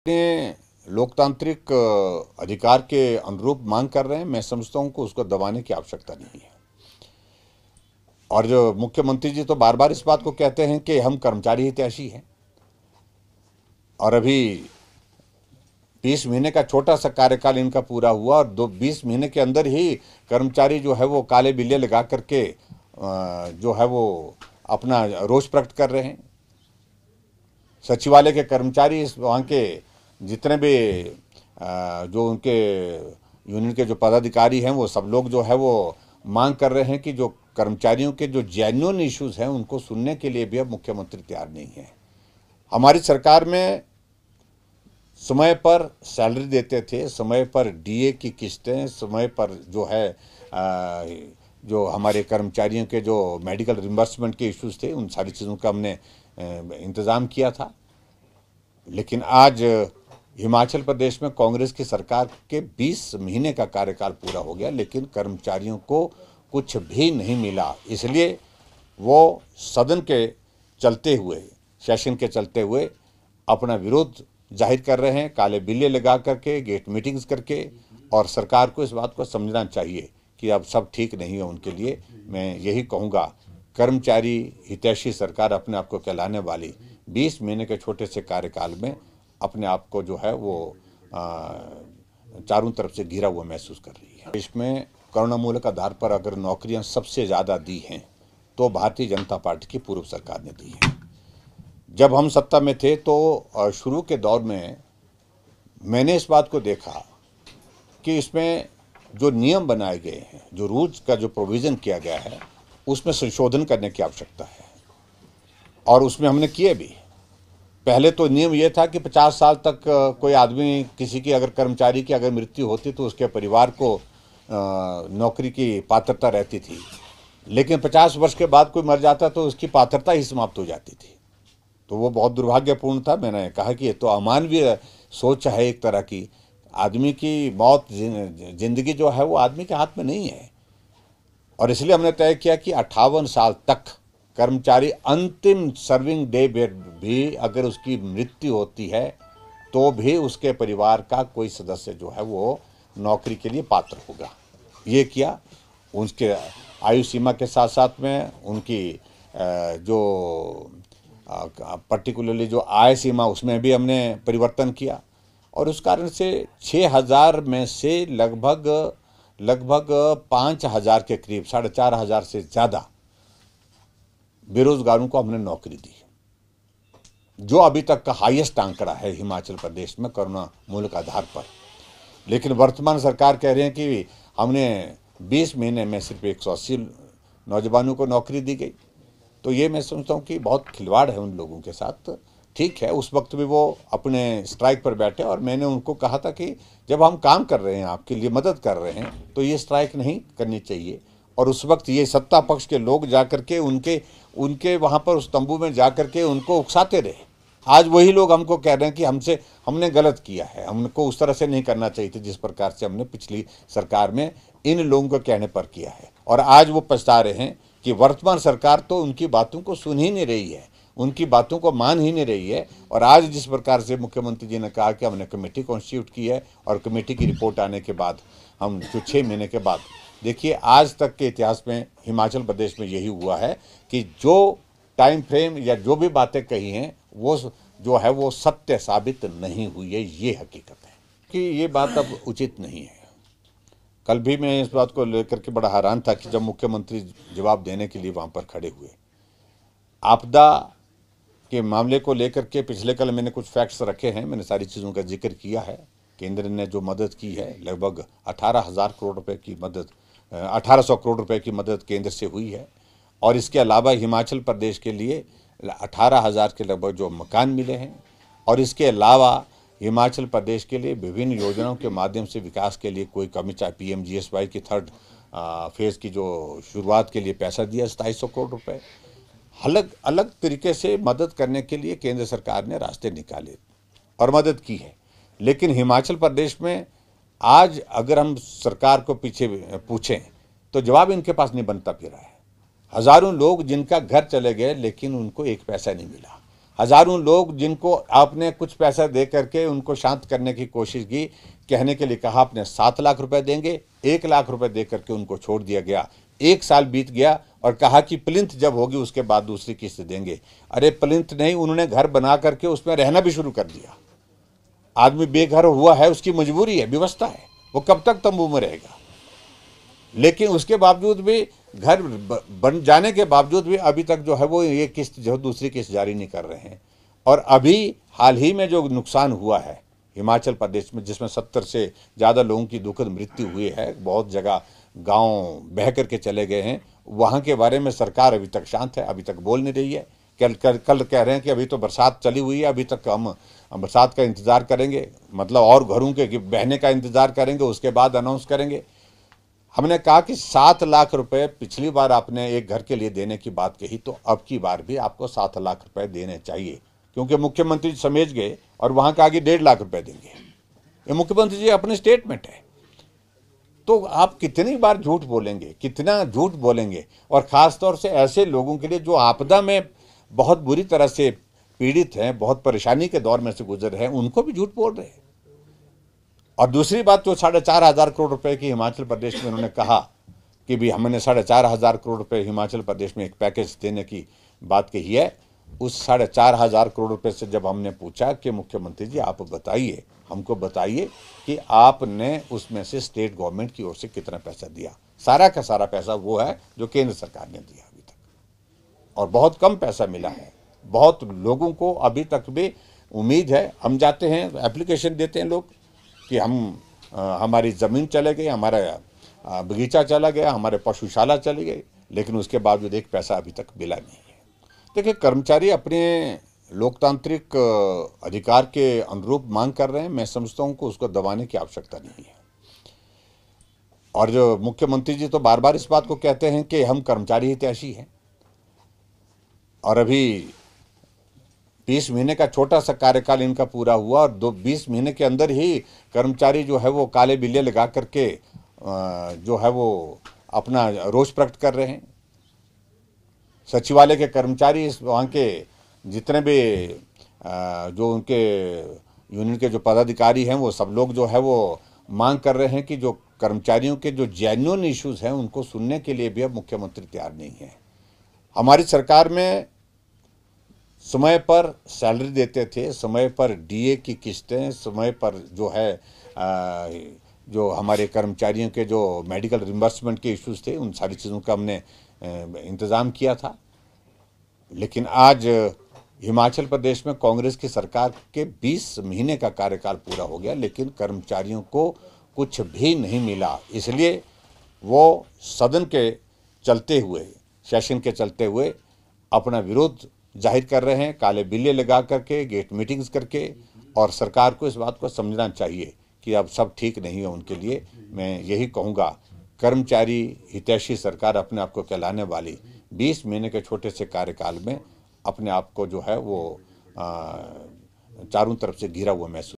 अपने लोकतांत्रिक अधिकार के अनुरूप मांग कर रहे हैं। मैं समझता हूं कि उसको दबाने की आवश्यकता नहीं है। और जो मुख्यमंत्री जी तो बार बार इस बात को कहते हैं कि हम कर्मचारी हितैषी हैं, और अभी 20 महीने का छोटा सा कार्यकाल इनका पूरा हुआ और 20 महीने के अंदर ही कर्मचारी जो है वो काले बिल्ले लगा करके जो है वो अपना रोष प्रकट कर रहे हैं। सचिवालय के कर्मचारी, इस वहाँ के जितने भी जो उनके यूनियन के जो पदाधिकारी हैं, वो सब लोग जो है वो मांग कर रहे हैं कि जो कर्मचारियों के जो जेन्युइन इश्यूज हैं उनको सुनने के लिए भी अब मुख्यमंत्री तैयार नहीं है। हमारी सरकार में समय पर सैलरी देते थे, समय पर डीए की किस्तें, समय पर जो है जो हमारे कर्मचारियों के जो मेडिकल रिम्बर्समेंट के इश्यूज थे, उन सारी चीज़ों का हमने इंतज़ाम किया था। लेकिन आज हिमाचल प्रदेश में कांग्रेस की सरकार के 20 महीने का कार्यकाल पूरा हो गया, लेकिन कर्मचारियों को कुछ भी नहीं मिला। इसलिए वो सदन के चलते हुए, सेशन के चलते हुए अपना विरोध जाहिर कर रहे हैं, काले बिल्ले लगा करके, गेट मीटिंग्स करके। और सरकार को इस बात को समझना चाहिए कि अब सब ठीक नहीं है उनके लिए। मैं यही कहूँगा, कर्मचारी हितैषी सरकार अपने आप को कहलाने वाली 20 महीने के छोटे से कार्यकाल में अपने आप को जो है वो चारों तरफ से घिरा हुआ महसूस कर रही है। देश में करुणामूलक आधार पर अगर नौकरियां सबसे ज़्यादा दी हैं तो भारतीय जनता पार्टी की पूर्व सरकार ने दी है। जब हम सत्ता में थे तो शुरू के दौर में मैंने इस बात को देखा कि इसमें जो नियम बनाए गए हैं, जो रूल्स का जो प्रोविज़न किया गया है, उसमें संशोधन करने की आवश्यकता है, और उसमें हमने किए भी। पहले तो नियम यह था कि 50 साल तक कोई आदमी, किसी की अगर कर्मचारी की अगर मृत्यु होती तो उसके परिवार को नौकरी की पात्रता रहती थी, लेकिन 50 वर्ष के बाद कोई मर जाता तो उसकी पात्रता ही समाप्त हो जाती थी। तो वो बहुत दुर्भाग्यपूर्ण था। मैंने कहा कि ये तो अमानवीय सोच है एक तरह की। आदमी की मौत, जिंदगी जो है वो आदमी के हाथ में नहीं है। और इसलिए हमने तय किया कि 58 साल तक कर्मचारी, अंतिम सर्विंग डे भी अगर उसकी मृत्यु होती है तो भी उसके परिवार का कोई सदस्य जो है वो नौकरी के लिए पात्र होगा। ये किया। उसके आयु सीमा के साथ साथ में उनकी जो पर्टिकुलरली जो आय सीमा, उसमें भी हमने परिवर्तन किया। और उस कारण से 6000 में से लगभग 5000 के करीब, 4500 से ज़्यादा बेरोजगारों को हमने नौकरी दी, जो अभी तक का हाईएस्ट आंकड़ा है हिमाचल प्रदेश में करुणामूलक आधार पर। लेकिन वर्तमान सरकार कह रहे हैं कि हमने 20 महीने में सिर्फ 180 नौजवानों को नौकरी दी गई। तो ये मैं समझता हूँ कि बहुत खिलवाड़ है उन लोगों के साथ। ठीक है, उस वक्त भी वो अपने स्ट्राइक पर बैठे, और मैंने उनको कहा था कि जब हम काम कर रहे हैं, आपके लिए मदद कर रहे हैं, तो ये स्ट्राइक नहीं करनी चाहिए। और उस वक्त ये सत्ता पक्ष के लोग जाकर के उनके वहाँ पर उस तंबू में जाकर के उनको उकसाते रहे। आज वही लोग हमको कह रहे हैं कि हमने गलत किया है, हमको उस तरह से नहीं करना चाहिए था जिस प्रकार से हमने पिछली सरकार में इन लोगों को कहने पर किया है। और आज वो पछता रहे हैं कि वर्तमान सरकार तो उनकी बातों को सुन ही नहीं रही है, उनकी बातों को मान ही नहीं रही है। और आज जिस प्रकार से मुख्यमंत्री जी ने कहा कि हमने कमेटी कॉन्स्टिट्यूट की है, और कमेटी की रिपोर्ट आने के बाद हम जो 6 महीने के बाद, देखिए आज तक के इतिहास में हिमाचल प्रदेश में यही हुआ है कि जो टाइम फ्रेम या जो भी बातें कही हैं वो जो है वो सत्य साबित नहीं हुई है। ये हकीकत है कि ये बात अब उचित नहीं है। कल भी मैं इस बात को लेकर के बड़ा हैरान था कि जब मुख्यमंत्री जवाब देने के लिए वहाँ पर खड़े हुए, आपदा के मामले को लेकर के पिछले कल मैंने कुछ फैक्ट्स रखे हैं, मैंने सारी चीज़ों का जिक्र किया है। केंद्र ने जो मदद की है, लगभग 18,000 करोड़ रुपए की मदद, 1800 करोड़ रुपए की मदद केंद्र से हुई है। और इसके अलावा हिमाचल प्रदेश के लिए 18,000 के लगभग जो मकान मिले हैं। और इसके अलावा हिमाचल प्रदेश के लिए विभिन्न योजनाओं के माध्यम से विकास के लिए कोई कमी, चाहे PMGSY की 3rd फेज़ की जो शुरुआत के लिए पैसा दिया 2700 करोड़ रुपए। अलग अलग तरीके से मदद करने के लिए केंद्र सरकार ने रास्ते निकाले और मदद की है। लेकिन हिमाचल प्रदेश में आज अगर हम सरकार को पीछे पूछें तो जवाब इनके पास नहीं बनता फिर रहा है। हज़ारों लोग जिनका घर चले गए लेकिन उनको एक पैसा नहीं मिला। हजारों लोग जिनको आपने कुछ पैसा दे करके उनको शांत करने की कोशिश की, कहने के लिए कहा आपने 7 लाख रुपए देंगे, 1 लाख रुपए दे करके उनको छोड़ दिया गया। 1 साल बीत गया और कहा कि प्लिंथ जब होगी उसके बाद दूसरी किस्त देंगे। अरे प्लिंथ नहीं, उन्होंने घर बना करके उसमें रहना भी शुरू कर दिया। आदमी बेघर हुआ है, उसकी मजबूरी है, व्यवस्था है, वो कब तक तंबू में रहेगा। लेकिन उसके बावजूद भी घर बन जाने के बावजूद भी अभी तक जो है वो ये किस्त जो दूसरी किस्त जारी नहीं कर रहे हैं। और अभी हाल ही में जो नुकसान हुआ है हिमाचल प्रदेश में, जिसमें 70 से ज़्यादा लोगों की दुखद मृत्यु हुई है, बहुत जगह गांव बह करके चले गए हैं, वहाँ के बारे में सरकार अभी तक शांत है, अभी तक बोल नहीं रही है। कल कह रहे हैं कि अभी तो बरसात चली हुई है, अभी तक हम बरसात का इंतज़ार करेंगे, मतलब और घरों के बहने का इंतज़ार करेंगे, उसके बाद अनाउंस करेंगे। हमने कहा कि 7 लाख रुपए पिछली बार आपने एक घर के लिए देने की बात कही, तो अब की बार भी आपको 7 लाख रुपए देने चाहिए, क्योंकि मुख्यमंत्री समझ गए और वहां कहा कि 1.5 लाख रुपए देंगे। ये मुख्यमंत्री जी अपने स्टेटमेंट है। तो आप कितनी बार झूठ बोलेंगे, कितना झूठ बोलेंगे। और खासतौर से ऐसे लोगों के लिए जो आपदा में बहुत बुरी तरह से पीड़ित हैं, बहुत परेशानी के दौर में से गुजर रहे हैं, उनको भी झूठ बोल रहे हैं। और दूसरी बात, तो 4,500 करोड़ रुपए की हिमाचल प्रदेश में उन्होंने कहा कि भी हमने 4,500 करोड़ रुपए हिमाचल प्रदेश में एक पैकेज देने की बात कही है। उस 4,500 करोड़ रुपए से जब हमने पूछा कि मुख्यमंत्री जी आप बताइए, हमको बताइए कि आपने उसमें से स्टेट गवर्नमेंट की ओर से कितना पैसा दिया। सारा का सारा पैसा वो है जो केंद्र सरकार ने दिया अभी तक, और बहुत कम पैसा मिला है। बहुत लोगों को अभी तक भी उम्मीद है, हम जाते हैं एप्लीकेशन देते हैं लोग कि हमारी ज़मीन चले गई, हमारा बगीचा चला गया, हमारे पशुशाला चली गई, लेकिन उसके बावजूद एक पैसा अभी तक मिला नहीं है। देखिए, कर्मचारी अपने लोकतांत्रिक अधिकार के अनुरूप मांग कर रहे हैं। मैं समझता हूं कि उसको दबाने की आवश्यकता नहीं है। और जो मुख्यमंत्री जी तो बार बार इस बात को कहते हैं कि हम कर्मचारी हितैषी हैं, और अभी 20 महीने का छोटा सा कार्यकाल इनका पूरा हुआ और 20 महीने के अंदर ही कर्मचारी जो है वो काले बिल्ले लगा करके जो है वो अपना रोष प्रकट कर रहे हैं। सचिवालय के कर्मचारी, वहाँ के जितने भी जो उनके यूनियन के जो पदाधिकारी हैं, वो सब लोग जो है वो मांग कर रहे हैं कि जो कर्मचारियों के जो जेन्युइन इश्यूज हैं उनको सुनने के लिए भी अब मुख्यमंत्री तैयार नहीं है। हमारी सरकार में समय पर सैलरी देते थे, समय पर डीए की किस्तें, समय पर जो है जो हमारे कर्मचारियों के जो मेडिकल रिम्बर्समेंट के इश्यूज थे, उन सारी चीज़ों का हमने इंतज़ाम किया था। लेकिन आज हिमाचल प्रदेश में कांग्रेस की सरकार के 20 महीने का कार्यकाल पूरा हो गया, लेकिन कर्मचारियों को कुछ भी नहीं मिला। इसलिए वो सदन के चलते हुए, सेशन के चलते हुए अपना विरोध जाहिर कर रहे हैं, काले बिल्ले लगा करके, गेट मीटिंग्स करके। और सरकार को इस बात को समझना चाहिए कि अब सब ठीक नहीं है उनके लिए। मैं यही कहूँगा, कर्मचारी हितैषी सरकार अपने आप को कहलाने वाली 20 महीने के छोटे से कार्यकाल में अपने आप को जो है वो चारों तरफ से घिरा हुआ महसूस